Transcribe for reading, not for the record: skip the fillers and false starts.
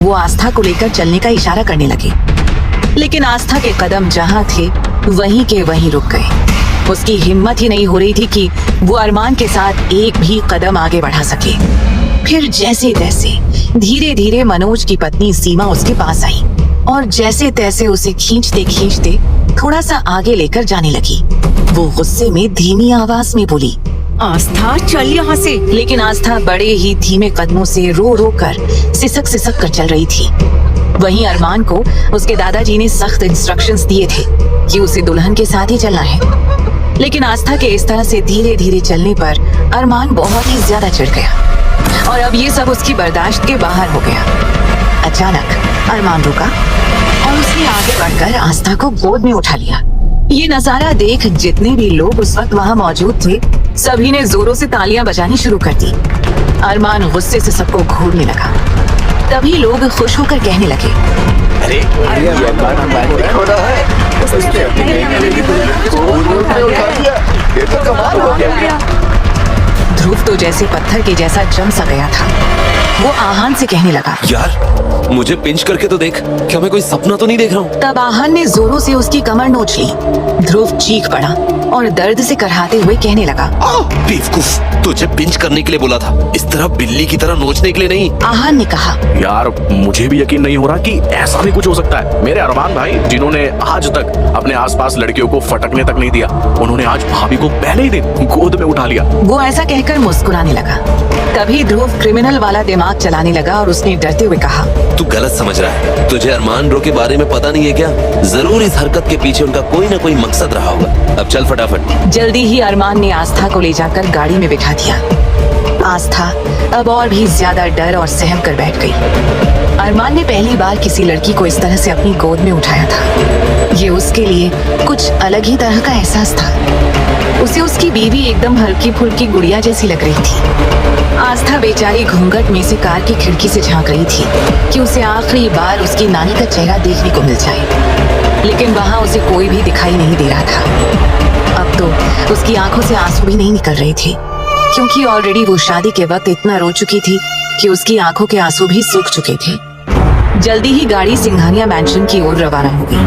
वो आस्था को लेकर चलने का इशारा करने लगे, लेकिन आस्था के कदम जहाँ थे वहीं के वहीं रुक गए। उसकी हिम्मत ही नहीं हो रही थी कि वो अरमान के साथ एक भी कदम आगे बढ़ा सके। फिर जैसे तैसे धीरे धीरे मनोज की पत्नी सीमा उसके पास आई और जैसे तैसे उसे खींचते खींचते थोड़ा सा आगे लेकर जाने लगी। वो गुस्से में धीमी आवाज में बोली, आस्था चल यहाँ से। लेकिन आस्था बड़े ही धीमे कदमों से रो रो कर सिसक कर चल रही थी। वहीं अरमान को उसके दादाजी ने सख्त इंस्ट्रक्शंस दिए थे कि उसे दुल्हन के साथ ही चलना है। लेकिन आस्था के इस तरह से धीरे धीरे चलने पर अरमान बहुत ही ज्यादा चिढ़ गया और अब ये सब उसकी बर्दाश्त के बाहर हो गया। अचानक अरमान रुका और उसने आगे बढ़कर आस्था को गोद में उठा लिया। ये नजारा देख जितने भी लोग उस वक्त वहाँ मौजूद थे सभी ने जोरों से तालियां बजानी शुरू कर दी। अरमान गुस्से से सबको घूरने लगा। तभी लोग खुश होकर कहने लगे, अरे ये तो कमाल हो गया। ध्रुव तो जैसे पत्थर के जैसा जम सा गया था। वो आहान से कहने लगा, यार मुझे पिंच करके तो देख, क्या मैं कोई सपना तो नहीं देख रहा हूँ। तब आहान ने जोरों से उसकी कमर नोच ली। ध्रुव चीख पड़ा और दर्द से कराहते हुए कहने लगा, बेवकूफ, तुझे पिंच करने के लिए बोला था, इस तरह बिल्ली की तरह नोचने के लिए नहीं। आहान ने कहा, यार मुझे भी यकीन नहीं हो रहा कि ऐसा भी कुछ हो सकता है। मेरे अरमान भाई जिन्होंने आज तक अपने आसपास लड़कियों को फटकने तक नहीं दिया, उन्होंने आज भाभी को पहले ही दिन गोद में उठा लिया। वो ऐसा कहकर मुस्कुराने लगा। तभी ध्रुव क्रिमिनल वाला दिमाग चलाने लगा और उसने डरते हुए कहा, तू गलत समझ रहा है। तुझे अरमान ब्रो के बारे में पता नहीं है क्या? जरूर इस हरकत के पीछे उनका कोई ना कोई मकसद रहा होगा। अब चल फटाफट। जल्दी ही अरमान ने आस्था को ले जाकर गाड़ी में बिठा दिया। आस्था अब और भी ज्यादा डर और सहम कर बैठ गई। अरमान ने पहली बार किसी लड़की को इस तरह से अपनी गोद में उठाया था। ये उसके लिए कुछ अलग ही तरह का एहसास था। उसे उसकी बीवी एकदम हल्की फुल्की गुड़िया जैसी लग रही थी। आस्था बेचारी घूंघट में से कार की खिड़की से झांक रही थी कि उसे आखिरी बार उसकी नानी का चेहरा देखने को मिल जाए, लेकिन वहाँ उसे कोई भी दिखाई नहीं दे रहा था। अब तो उसकी आंखों से आंसू भी नहीं निकल रहे थे, क्योंकि ऑलरेडी वो शादी के वक्त इतना रो चुकी थी कि उसकी आंखों के आंसू भी सूख चुके थे। जल्दी ही गाड़ी सिंघानिया मैंशन की ओर रवाना हो गई।